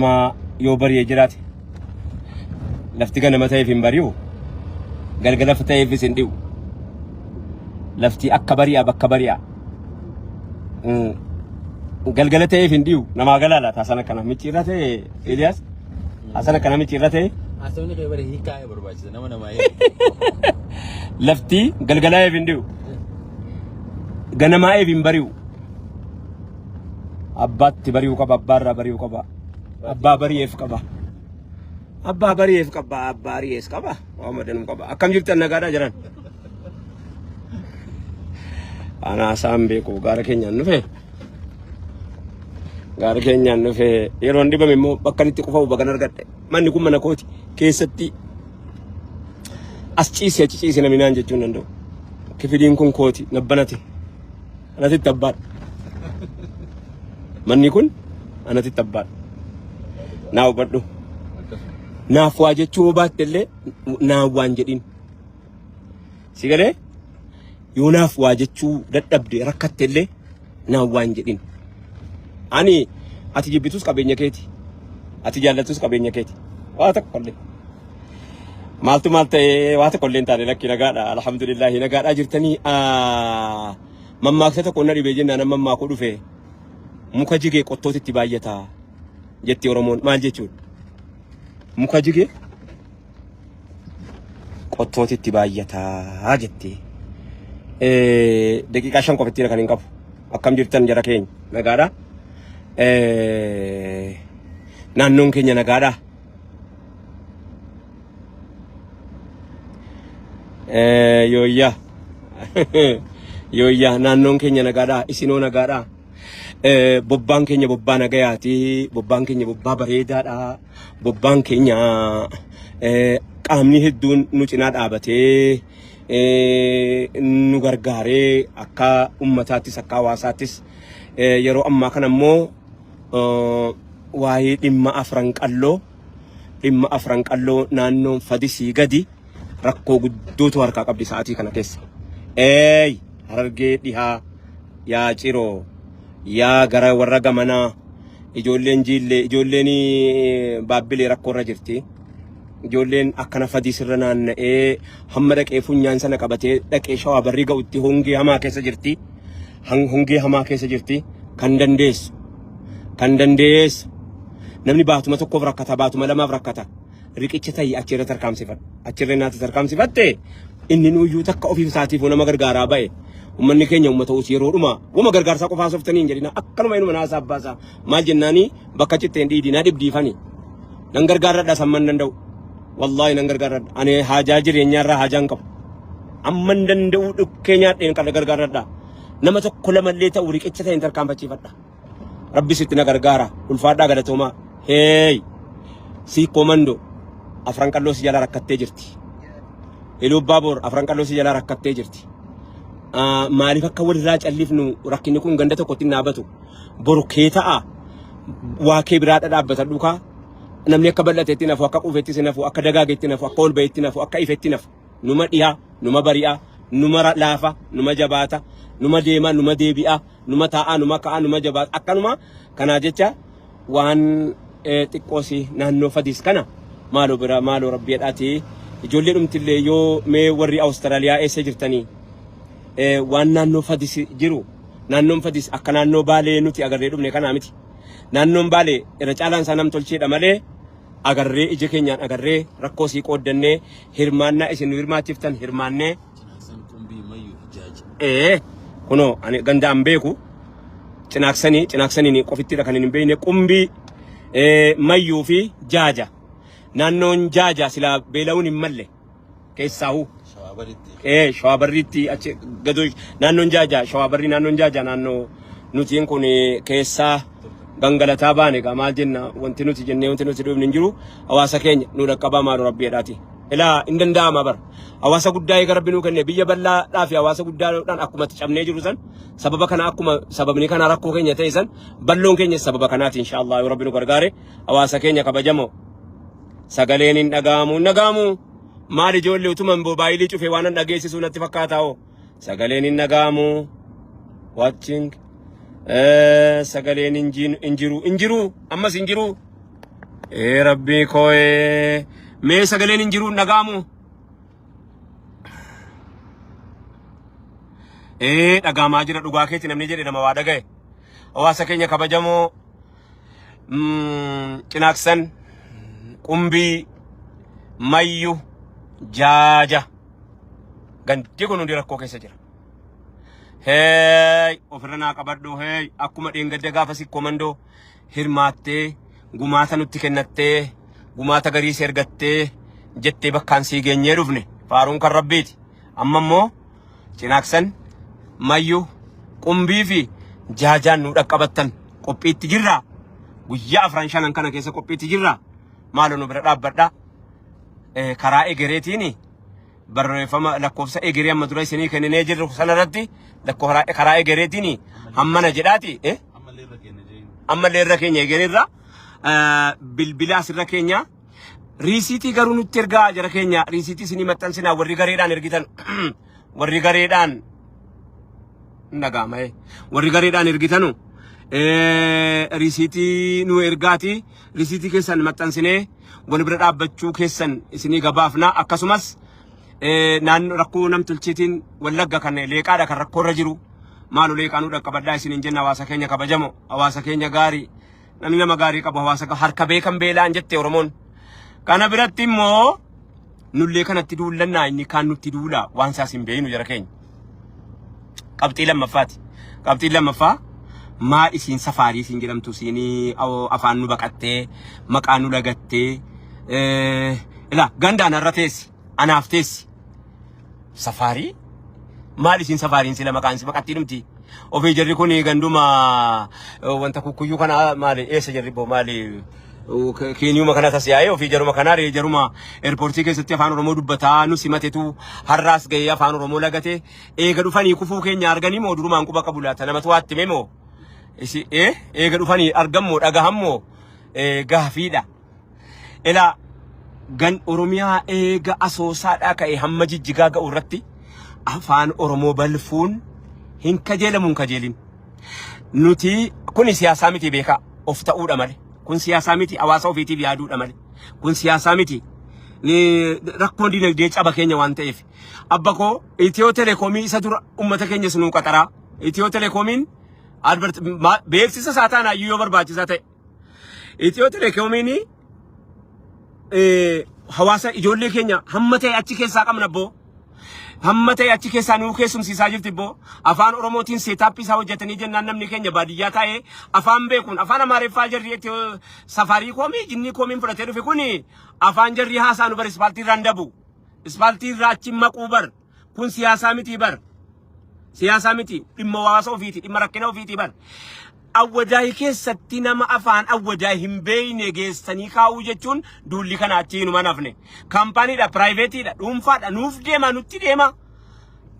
ما يوبري جرات لفتي كان متى في مبريو قال فتاي في سنديو لفتي أكبريا بكبريا قال تاي في نديو نما قال لا تاسنا كنا ميتشيرته إلياس أسنا كنا ميتشيرته أسمعني كبر هيكاية برباش نما لفتي قال في نديو قال ما في مبريو أبات تبريو كبا بارا بريو كبا أبا بريف كبا أبا بريف كبا أبا ريس كبا وامدن كبا أكم جبت النجارة جران أنا سامبيكو غاركينيا نفه غاركينيا نفه يرون دي بمي بكاني تكفاو بكانر غد من نكون من كوتي كيستي أشيسي نمينان جتون نندو كيف دين كون كوتي نبناتي أنا تتبار من يكون أنا تتبار ناو بدو نافواجه چوبات تلي ناوان جدين سيغلي يو نافواجه چو ددبدي ركات تلي ناوان جدين اني اتي جبيتوس قبينيا كيتي اتي جالتوس قبينيا كيتي واتا كولي مالتو واتا كولين تاني لكي نغادا الحمد لله نغادا جرتني مماكستا كونا ريبيجين انا مماكو دفه muka jige qottooti itti baay'ata jetti oromoon maal jechuun muka jige qottooti itti baay'ata jetti daqiiqaa 5 qofatti kan hin qabu akkam jirtan jara keenya nagaadha naannoon keenya nagaadha yooyya naannoon keenya nagaadha isinoo nagaadha bobbaan keenya bobbaa nagayaati bobbaan keenya bobbaa bareedaadha bobbaan keenya qaamni hedduun nu cinaa dhaabatee nu gargaaree akka ummataattis akka hawaasaattis yeroo ammaa kana immoo waa'ee dhimma afran qalloo naannoon fadisii gadi rakkoo guddootu harkaa qabdi sa'aatii kana keessa harargee dhihaa yaa ciroo yaa gara warra gamanaa ijoolleen jiillee ijoolleen baabbilee rakkoo irra jirti ijoolleen akkana fadisirra naanna'ee hamma dhaqee funyaan sana qabatee dhaqee shawaa barrii ga'utti hongee hamaa keessa jirti kan dandeessu namni baatuma tokkoof rakkata baatuma lamaaf rakkata riqicha ta'i achirra tarkaamsifadhu achirra naati tarkaamsifatte inni nuyyuu takka ofiif isaatiif nama gargaaraa ba'e ummanni keenya ummata usii yeroodhuma wama gargaarsaa qofaa softanii hin jedhina akkanuma inuma naasaa abbaasaa maal jennaani bakka citteen dhiidinaa dhibdiifani nan gargaarradha samman danda'u wallaahi nan gargaarradha ani haajaa jireenyaarraa haajaan qabu amman danda'u dhukkee nyaadheen kan gargaarradha nama tokko lamallee ta'u riqicha ta'een tarkaanfachiifadha rabbi sitti na gargaara ulfaadhaa galatoomaa sii komando afran qalloo si jalaa rakkattee jirti eloo baaboor afran qalloo si jalaa rakkattee jirti maaliif akka walirraa callifnu rakkinni kun ganda tokkotti naabatu boru kee ta'a waa kee biraa dhaabbata dhuka namni akka bal'ateetti nafu akka quufeetti nafu akka dagaageetti nafu akka ol ba'eetti nafu akka ifeetti nafu numa dhiyaa numa bari'a numa laafa numa jabaata numa deema numa deebi'a numa taa'a numa ka'a numa jabaata akkanuma kanaa jecha waan xiqqoosi naannoo fadis kana maaloo rabbiidhaati ijoollee dhumtillee yoo mee warri Awustiraaliyaa eessa jirtanii waan naannoo fadis jiru naannoon fadis akka naannoo baalee nuti agarree dhumne kana miti naannoon baalee irra caalaan isaa nam tolcheedha malee agarree ija keenyaan agarree rakkoo sii qooddannee hirmaannaa isin hirmaachiftan hirmaannee kunoo ani gandaan beeku cinaaksanii qofittidha kan hin beekne qumbii mayyuu fi jaaja naannoon jaaja silaa beela'uun hin malle keessaahu shawabarriitti achi gadoo naannoon jaaja shawabarrii naannoon jaaja naannoo nutiin kun keessaa gangalataa baane gaa maal jenna wanti nuti jennee wanti nuti dhufne hin jiru hawaasa keenya nu dhaqqabaa maaloo rabbiidhaati ilaa hin danda'ama bar hawaasa guddaa eega rabbi nuu kenne biyya bal'aadhaa fi hawaasa guddaadhaan akkuma cabnee jiru san sababa kana akkuma sababni kana rakkoo keenya ta'e san balloon keenya sababa kanaati inshaallah yoo rabbi nu gargaare hawaasa keenya kabajamoo sagaleen hin dhaga'amu maal ijoollee utuma moobaayilii cufee waan dhageessisuu natti fakkaataa sagaleen hin dhaga'amu watching sagaleen injiru ammas injiru Rabbii koo mee sagaleen hin jiru dhagaamu. Dhagaamaa jira dhugaa keetti namni jedhe nama waa dhagaye. Hawaasa keenya kabajamoo Cinaaqsan, Qumbii, Mayyu, Jaaja gandi kun hundi rakkoo keessa jira. Ofirra naa qabadhu akkuma dheengadda gaafa sikkomandoo hirmaattee gumaata nutti kennattee gumaata gariis ergattee jettee bakkaan sii geenyee dhufne faaruun kan rabbiiti. Amma immoo Cinaaqsan, Mayyu, Qumbii fi Jaajaan nu dhaqqabattan qophiitti jirra. Guyyaa afran shanan kana keessa qophiitti jirra. Maaloo nu bira dhaabbadha. Karaa egereetiin barreeffama lakkoofsa egeree amma dura isinii kenninee jirru sanarratti karaa egereetiin hammana jedhaati. Ammallee irra keenya egereerra bilbila asirra keenya riisiitii garuu nutti ergaa jara keenya riisiitii isinii maxxansinaa warri gareedhaan ergitan warri gareedhaan nagama warri gareedhaan ergitanu riisiitii nu ergaati riisiitii keessan maxxansinee wal bira dhaabbachuu keessan isinii gabaafna akkasumas naannoo rakkoo namtolcheetiin wallagga kan leeqaadha kan rakkoorra jiru maaloo leeqaanuu dhaqqabadhaa isiniin jenna hawaasa keenya kabajamo hawaasa keenya gaarii namni nama gaarii qabu hawaasa harka beekan beelaan jette Oromoon kana biratti immoo nullee kanatti duullannaa inni kaan nutti duula waan isaas hin beeynu jara keenya. Qabxii lammaffaati. Qabxii lammaffaa maa isiin safaarii isiin jedhamtu siinii afaan nu baqattee maqaa nu lagattee gandaan irra teessi anaaf teessi safaarii maal isiin safaariin sila maqaan si baqattii dhumti ofii jarri kun ganduma wanta kukkuyyuu kana maali eessa jarri boo maali keenyuma kana tasyaa'ee ofii jaruma kanaa jaruma eerpoortii keessatti afaan Oromoo dubbataa nu simatetu har'aas gahee afaan Oromoo lagate eega dhufanii kufuu keenya arganii moo durumaan quba qabu laata namatu waatti meemoo eega dhufanii argammoo dhagahammoo gaafiidha. Ela gan Oromiyaa eega asoosaadhaa ka'e hamma jijjigaa ga'u irratti afaan Oromoo balfuun hin kajeelamuun kajeelin. Nuti kun siyaasaa miti beekaa of ta'uudha malee. Kun siyaasaa miti hawaasa ofiitiif yaaduudha malee. Kun siyaasaa miti rakkoon dinagdee caba keenya waan ta'eef. Abba koo Itiyoo Telekoomii isa dura uummata keenya sunuu qaxaraa. Itiyoo Telekoomiin beeksisa isaa taanaa yoo barbaachisaa ta'e. Itiyoo Telekoomiin hawaasa ijoollee keenya hamma ta'e achi keessaa qabna boo. Hamma ta'e achi keessaa nuu keessumsiisaa jirti boo. Afaan Oromootiin seetaappii isaa hojjetanii jennaan namni keenya baadiyyaa taa'ee afaan beekuun afaan Amaariffaa jarri safarii koomii jinnii koomiin fudhatee dhufe kuni afaan jarri haasaa nu bar ispaaltii irraan dabu. Ispaaltii irraa achi maquu bar. Kun siyaasaa miti bar. Siyaasaa miti dhimma hawaasa ofiiti dhimma rakkina ofiiti bar. Awwajaayii keessatti nama afaan awwajaayii hin beeyne geessanii kaa'uu jechuun duulli kana achi hinuma nafne. Kaampaaniidha, piraayiveetiidha, dhuunfaadha, nuuf deema, nutti deema.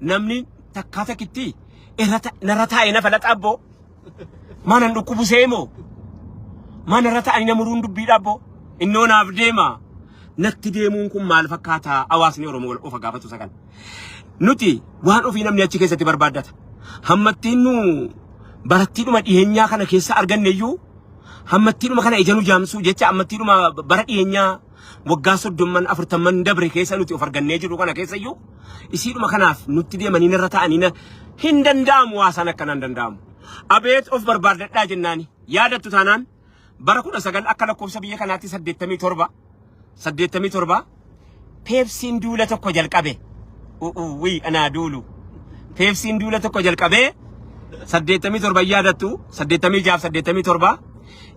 Namni takkaa takkitti narra taa'ee na fala xabboo. Maanan dhukkubu seemoo. Maana irra taa'anii namuruun dubbii dhabboo. Innoo naaf deema. Natti deemuun kun maal fakkaata hawaasni Oromoo ofa gaafatu sagan. Nuti waan ofii namni achi keessatti barbaaddata. Hammattiin nu barattiidhuma dhiyeenyaa kana keessa arganneeyyuu hammattiidhuma kana ijanu jaamsuu jecha hammattiidhuma bara dhiyeenyaa waggaa 30 dabre keessa nuti of argannee jiru kana keessayyuu isiidhuma kanaaf nutti deemanii irra ta'anii hin danda'amu waasaan akkanaan danda'amu. Abeet of barbaaddadhaa jennaani yaadattu taanaan bara 19 akka lakkoofsa biyya kanaatti 87 Peepsiin duula tokko jalqabe. Anaa duulu. Peepsiin duula tokko jalqabee 87 yaadattu 86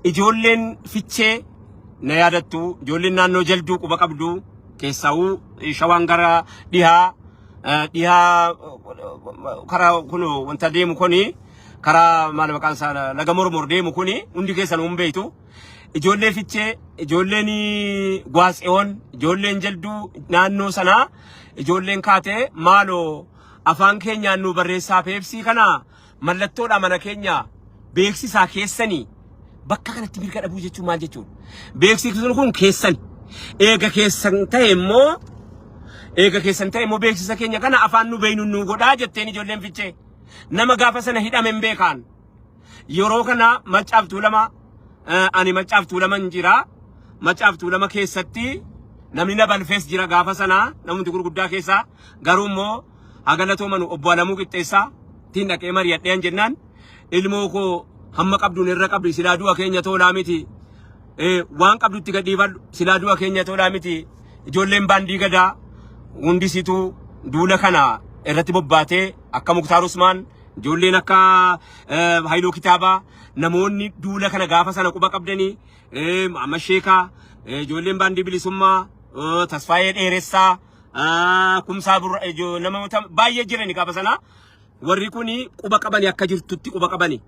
ijoolleen fichee na yaadattu ijoolleen naannoo jalduu quba qabdu keessaa'uu shawaan gara dhihaa karaa kun wanta deemu kuni karaa maal maqaan isaa laga mormor deemu kuni hundi keessan humbeeytu ijoollee fichee ijoolleen Gwaatseyoon ijoolleen jalduu naannoo sanaa ijoolleen kaatee maaloo afaan keenyaan nu barreessaa Peepsii kana mallattoodha mana keenya beeksisaa keessanii bakka kanatti mirga dhabuu jechuun maal jechuun beeksisni kun keessani eega keessan ta'e immoo beeksisa keenya kana afaan nu beeynu nu godhaa jetteen ijoolleen fichee nama gaafa sana hidhame hin beekaan yeroo kana maccaaftuu lama ani maccaaftuu lama jira macaaftuu lama keessatti namni na balfees jira gaafa sanaa namoonni gurguddaa keessaa garuu immoo hagalatooman obbo Alamuu Qixxeessaa tiin dhaqee mari'adheen jennaan ilmoo koo hamma qabduun irra qabdi silaa du'a keenya toolaa miti waan qabdutti gadhiifadhu silaa du'a keenya toolaa miti ijoolleen baandii gadaa hundisituu duula kana irratti bobbaatee akka Muktaar Usmaan ijoolleen akka Haayiloo Kitaabaa namoonni duula kana gaafa sana quba qabdanii amma Sheekaa ijoolleen baandii bilisummaa Tasfaayee Dheeressaa Kumsaa namoota baay'ee jirani gaafa sana warri kuni quba qabani akka jirtutti quba qabani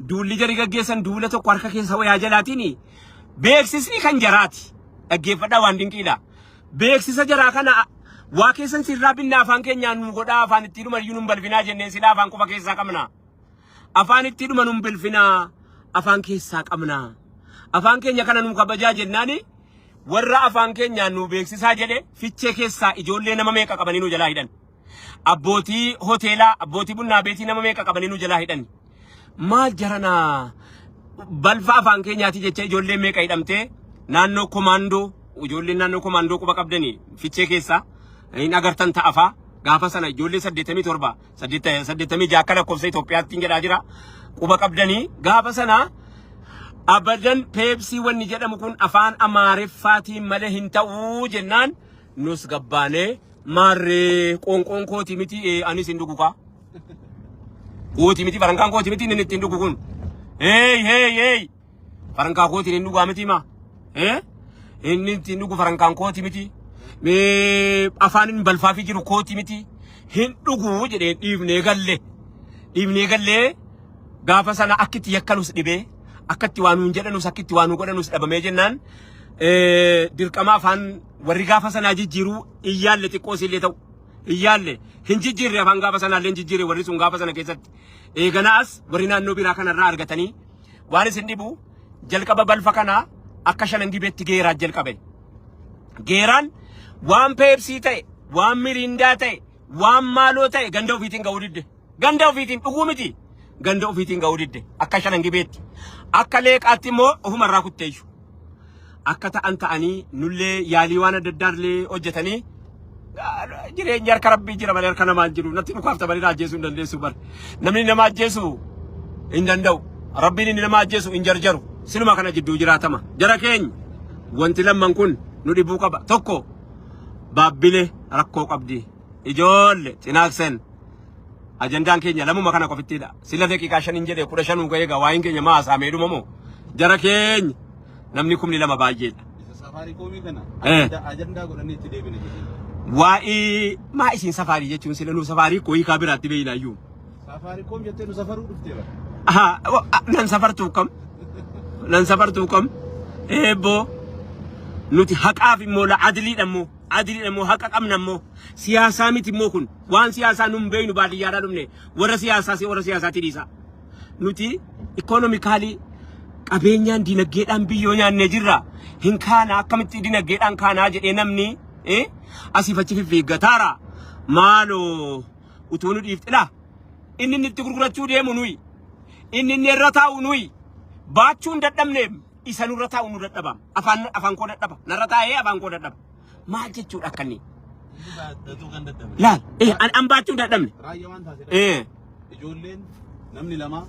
duulli jari gaggeessan duula tokko harka keessa wayaa jalaatiin beeksisni kan jaraati dhaggeeffadhaa waan dinqiidha beeksisa jaraa kana waa keessan sirraa binna afaan keenyaan nu godhaa afaan itti dhuma iyyuu nu balfinaa jennee silaa afaan quba keessaa qabna afaan itti dhuma nu balfinaa afaan keessaa qabna afaan keenya kana nu kabajaa jennaani warra afaan keenyaan nu beeksisaa jedhe Fichee keessaa ijoollee nama meeqa qabanii nu jalaa hidhan abbootii hoteelaa abbootii bunnaa beetii nama meeqa qabanii nu jalaa hidhan maal jarana balfa afaan keenyaati jecha ijoollee meeqa hidhamtee naannoo komaandoo ijoolleen naannoo komaandoo quba qabdanii Fichee keessaa hin agartan ta'afa gaafa sana ijoollee 87 86 akka lakkoofsa Itoophiyaatti jedhaa jira quba qabdanii gaafa sana abadan Pepsi wanni jedhamu kun afaan Amaariffaatiin malee hin ta'uu jennaan nus gabbaanee maarree qoonqoon kooti miti anis hin dhugu kaa kooti miti farankaan kooti miti inni ittiin dhugu kun hey farankaa kooti hin dhugaa miti ma inni ittiin dhugu farankaan kooti miti afaan balfaa fi jiru kooti miti hin dhugu jedhee dhiibnee gallee gaafa sana akkitti yakkanus dhibee akkatti waan nuun jedhanus akkitti waan nu godhanus dhabamee jennaan dirqama afaan warri gaafa sanaa jijjiiruu iyyaalle xiqqoos illee ta'u iyyaalle hin jijjiirre afaan gaafa sanaallee hin jijjiirre warri sun gaafa sana keessatti eeganaas warri naannoo biraa kanarraa argatanii waan isin dhibu jalqaba balfa kanaa akka shanan gibeetti geeraa jalqabe geeraan waan Peepsii ta'e waan Mirindaa ta'e waan maaloo ta'e ganda ofiitiin ga'uu didde ganda ofiitiin dhuguu miti ganda ofiitiin ga'uu didde akka shanan gibeetti akka leeqaatti immoo ofumarraa kutteeyyu akka ta'an ta'anii nullee yaalii waan adda addaallee hojjetanii jireenya harka rabbii jira malee harka namaa hin jiru natti dhukaafta malee ajjeesuu hin dandeessu bar namni nama ajjeesuu hin danda'u rabbiin inni nama ajjeesuu hin jarjaru siluma kana jidduu jiraatama jara keenya wanti lamman kun nu dhibuu qaba tokko baabbilee rakkoo qabdi ijoolle cinaaksen ajandaan keenya lamuma kana qofittiidha sila daqiiqaa 5 jedhee 15 ga'ee gaa waa'in keenya maasaa meedhuma moo jara keenya namni kumni lama baay'eedha safaarii koomii kana ajandaa godhanii itti deebine waa'ee maa isin safaarii jechuun sila nu safaarii kooyii kaa biraatti beeyinaayyuu safaarii koom jettee nu safaruu dhuftee bara nan safartuu kam eebbo nuti haqaaf immoo la adliidha immoo haqa qabna immoo siyaasaa miti immoo kun waan siyaasaa nun beeynu baadiyyaadhaa dhumne warra siyaasaatti dhiisa nuti ikoonomikaalii qabeenyaan dinagdeedhaan biyyoo nyaannee jirra hin kaana akkamitti dinagdeedhaan kaanaa jedhee namni asii fachi fifeeggataara maaloo utuu nu dhiiftila inni itti gurgurachuu deemu nuyi inni irra taa'u nuyi baachuun dadhabne isa nurra taa'u nu dadhaba afaan koo dadhaba narra taa'ee afaan koo dadhaba maal jechuudha akkanni laal an baachuun dadhabne raayyaa waan taasise ijoolleen namni lama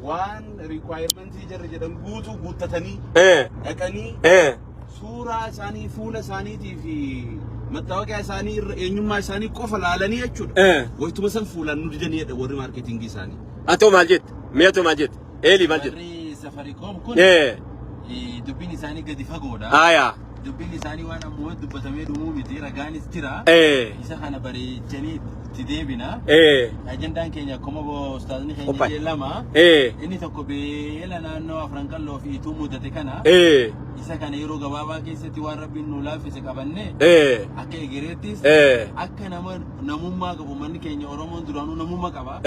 waan requirements jarri jedhan guutuu guuttatanii dhaqanii suuraa isaanii fuula isaaniitii fi mattaawoqiyaa isaanii irra eenyummaa isaanii qofa laalanii jechuudha wayituma san fuulaan nu didanii warri maarketingii isaanii atoo maal jette mee atoo maal jette eeli maal jette Safaricom kun dubbiin isaanii gadi fagoodha aayaa dubbiin isaanii waan ammoo dubbatamee dhumuu miti ragaanis jira isa kana bareechanii itti deebina ajandaan keenya akkuma ustaazni keenya lama inni tokko beela naannoo afran qalloo fi ituu mudate kana isa kana yeroo gabaabaa keessatti waan rabbiin nu laaffise qabanne akka egereettis akka namummaa qabu manni keenya Oromoon duraanuu namummaa qaba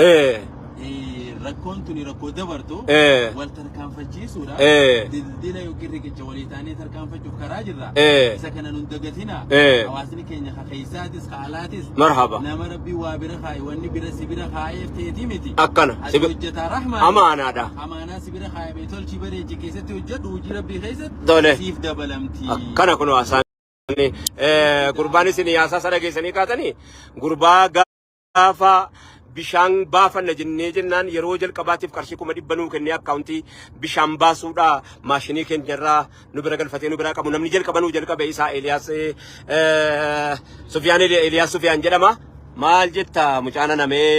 rakkoon tuni rakkoo dabartu wal tarkaanfachiisuudha dildila yookiin riqicha walii taanee tarkaanfachuuf karaa jirra isa kana nun dagatina hawaasni keenya keessaatis kaalaatis marhaba nama rabbii waa bira kaayi wanni bira sibira kaayeef ta'eeti miti akkana hojjetaa rahmaa amaanaadha amaanaa sibira kaayamee tolchi bareechi keessatti hojjedhu hojii rabbii keessatti dole siif dabalamti akkana kun haasaan gurbaanis ni yaasaa sana geessanii kaatanii gurbaa gaafa bishaan baafanna jennee jennaan yeroo jalqabaatiif qarshii 100 kennee akkaawuntii bishaan baasuudha maashinii keenyarraa nu bira galfatee nu bira qabu namni jalqabanuu jalqabe isaa Eliyaas Sufiyaan jedhama maal jetta mucaana namee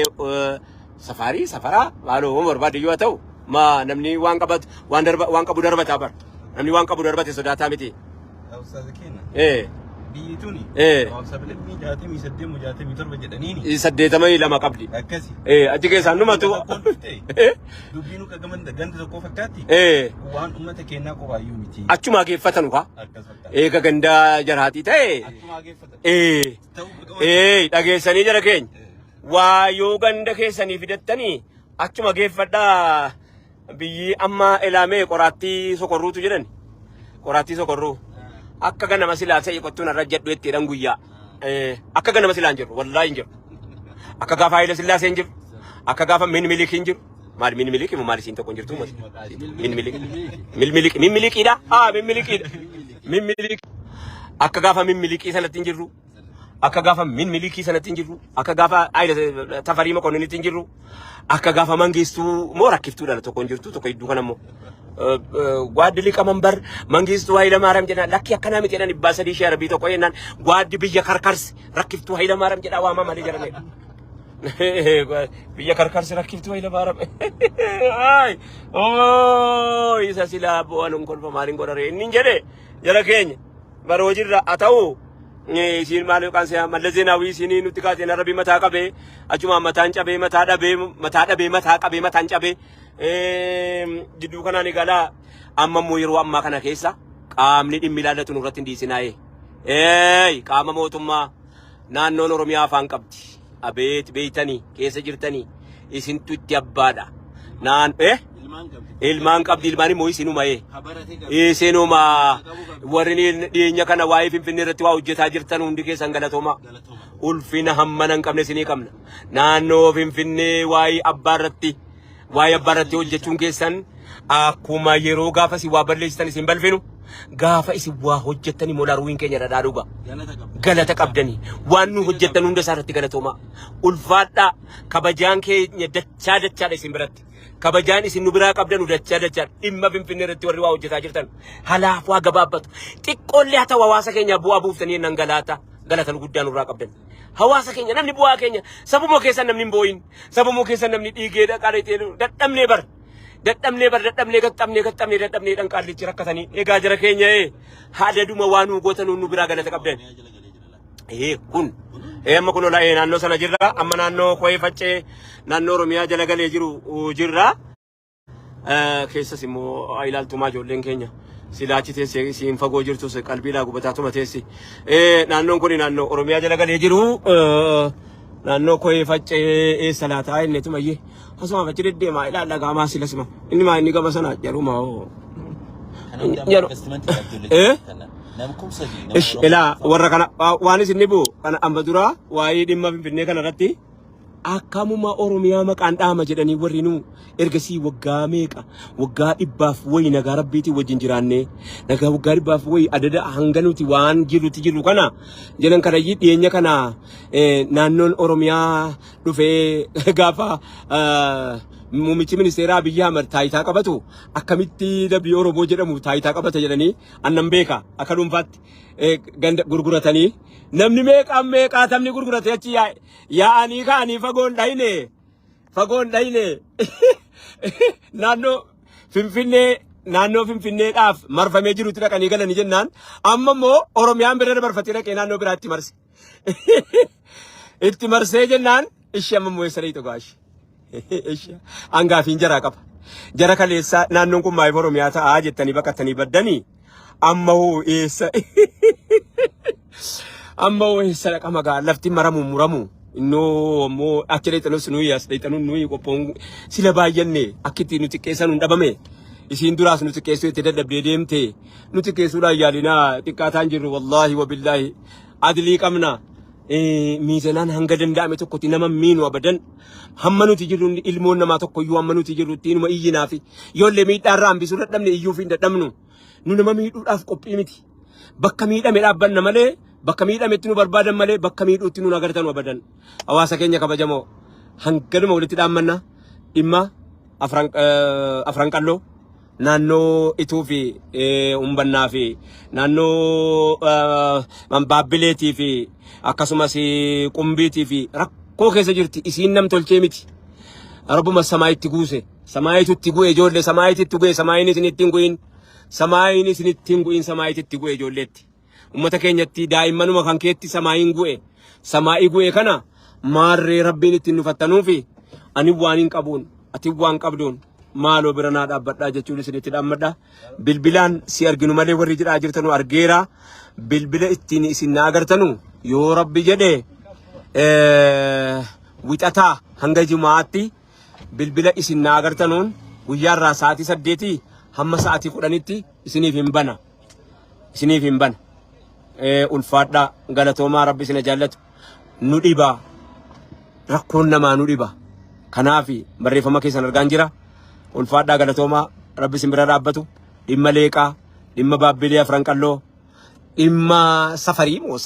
safaraa maaloo barbaadu yoo ta'u ma namni waan qabatu waan qabu darbataa bar namni waan qabu darbate sodaataa miti biituni sablamii jaatamii saddeet jaatamii torba jedhaniini saddeetamii lama qabdi akkasi achi keessaan numatu dubbiinu qagaman ganda tokko fakkaatti waan ummata keenyaa qofaayyuu miti achuma geeffatanu ka eega ganda jaraatii ta'e achuma geeffatan dhageessanii jara keenya waa yoo ganda keessanii fidattanii achuma geeffadhaa biyyi amma ilaamee qoraattii sokorruutu jedhan qoraattii sokorruu akka ganama silaa ta'e qottuun irra jedhu itti dhan guyyaa akka ganama silaa hin jiru wallaahi hin jiru akka gaafa Haayile Sillaasee hin jiru akka gaafa Minmilik hin jiru maal Minmilik maal isiin tokko hin jirtu Minmilikiidha Minmilik akka gaafa Minmilikii sanatti hin jirru akka gaafa Minmilikii sanatti hin jirru akka gaafa Haayile Tafarii Mokonniinitti hin jirru akka gaafa Mangistuu moo rakkiftuudha tokko hin jirtu tokko hedduu kanammoo Guadli kamambar Mangistuu Hayilamaariyaam jedhan lakki akkanaa miti jedhan 300 share bii tokko yennaan guaddi biyya karkarsi rakkiftuu Hayilamaariyaam jedhaa waama malee jedhanidha. Biyya karkarsi rakkiftuu Hayilamaariyaam. Isa silaa bu'aan kolfa maaliin godhare inni jedhe jara keenya baroo jirra haa ta'u isiin maal yookaan si'a Mallas Zeenaawii isiin nutti kaatee Arabii mataa qabee achuma mataan cabee mataa dhabee mataan cabee jidduu kanaan egalaa amma immoo yeroo ammaa kana keessa qaamni dhimmi ilaallatu nurratti hin dhiisinaayee qaama mootummaa naannoon Oromiyaa afaan qabdi abeet beeytanii keessa jirtanii isintu itti abbaadha ilmaan qabdi ilmaan immoo isinuma warri dhiyeenya kana waa'ee Finfinnee irratti waa hojjetaa jirtan hundi keessan galatooma ulfina hammana hin qabne isinii qabna naannoo Finfinnee waa'ee abbaarratti hojjechuun keessan akkuma yeroo gaafa si waa balleessitan isin balfinu gaafa isin waa hojjettanii molaaruun keenya dhadhaadhuga galata qabdanii waan nu hojjettan hunda isaarratti galatooma ulfaadhaa kabajaan keenya dachaadha isin biratti kabajaan isin nu biraa qabdanu dachaadha dhimma Finfinnee irratti warri waa hojjetaa jirtan halaaf waa gabaabbatu xiqqoollee haa ta'u hawaasa keenya bu'aa buuftanii nan galatan guddaan nurraa qabdan hawaasa keenya namni bu'aa keenya sabuma keessan namni hin booyin sabuma keessan namni dhiigee dhaqaadhee dadhabnee dhan qaallichi rakkatanii egaa jara keenya haala duma waan nu gootan nu biraa galata qabdan kun amma kun ola'ee naannoo sana jirra amma naannoo Koyee Faccee naannoo Oromiyaa jala galee jiru jirra keessas immoo ilaaltumaa ijoolleen keenya silaachi teessee isiin fagoo jirtus qalbiidhaa gubataatuma teessi naannoon kun naannoo Oromiyaa jala galee jiru naannoo Koyee Faccee eessa laataa inni tumayyee asuma fachi deddeemaa ilaalla gaamaa silasima inni maa inni gaba sana jaruma ilaa warra kana waan isin nibu kana amma dura waa'ee dhimma Finfinnee kana irratti akkamuma Oromiyaa maqaan dhaama jedhanii warri nu ergasii waggaa meeqa waggaa 100 wayi nagaa rabbiitii wajjin jiraannee nagaa waggaa 100 wayi adada hanga nuti waan jiru kana jedhan kana dhiyeenya kana naannoon Oromiyaa dhufee gaafa muummichi ministeeraa Abiyyi Ahmed taayitaa qabatu akkamitti dabbii Oromoo jedhamu taayitaa qabata jedhanii annan beeka akka dhuunfaatti ganda gurguratanii namni meeqaa tamni gurgurate achi yaa'anii ka'anii fagoon dhayne naannoo Finfinneedhaaf marfamee jirutti dhaqanii galanii jennaan amma immoo Oromiyaan bira dabarfatee dhaqee naannoo biraatti marse itti marsee jennaan ishee amma immoo eessa dhayito gaashi angaafiin jaraa qaba jara kaleessa naannoon kun maayif Oromiyaa ta'aa jettanii baqattanii baddanii amma hoo eessa dhaqa magaa lafti muramu innoo ammoo achi leexanus nuyi as leexanuun nuyi qophoon sila baay'anne akkitti nuti qeessan hin dhabame isiin duraas nuti qeessuu itti dadhabdee deemte nuti qeessuudhaan yaalinaa xiqqaataan jirru wallaahi wabillahi adilii qabna miizanaan hanga danda'ame tokkotti nama miinu abadan hamma nuti jirru ilmoon namaa tokko iyyuu hamma nuti jirru ittiin iyyinaa fi yoollee miidhaarraa hambisuu dadhabne iyyuu fi hin dadhabnu nu nama miidhuudhaaf qophii miti bakka miidhame dhaabbanna malee bakka miidhametti nu barbaadan malee bakka miidhuutti nu agartan abadan hawaasa keenya kabajamoo hanganuma walitti dhaammanna dhimma afran qalloo naannoo ituu fi umbannaa fi naannoo baabbileetii fi akkasumas qumbiitii fi rakkoo keessa jirti isiin nam tolchee miti rabbuma samaayitti guuse samaayitutti gu'e ijoollee samaayititti gu'e samaayiin isinitti hin gu'in samaayiin isinitti hin gu'in samaayititti gu'e ijoolleetti ummata keenyatti daa'immanuma kan keetti samaayiin gu'e samaayii gu'e kana maarree rabbiin ittiin nufattanuufi ani waan hin qabuun ati waan qabduun maaloo bira naa dhaabbadhaa jechuun isinitti dhaammadha bilbilaan si arginu malee warri jedhaa jirtanu argeera bilbila ittiin isin na agartanu yoo rabbi jedhe wixataa hanga jimaatti bilbila isin na agartanuun guyyaarraa sa'aatii 8 hamma sa'aatii 10tti isiniif hin bana ulfaadhaa galatoomaa rabbi isin jaallatu nu dhiba rakkoon namaa nu dhiba kanaafi barreeffama keessan argaan jira ulfaadhaa galatoomaa rabbi isin bira dhaabbatu dhimma leeqaa dhimma baabbilee afran qalloo dhimma safarii moo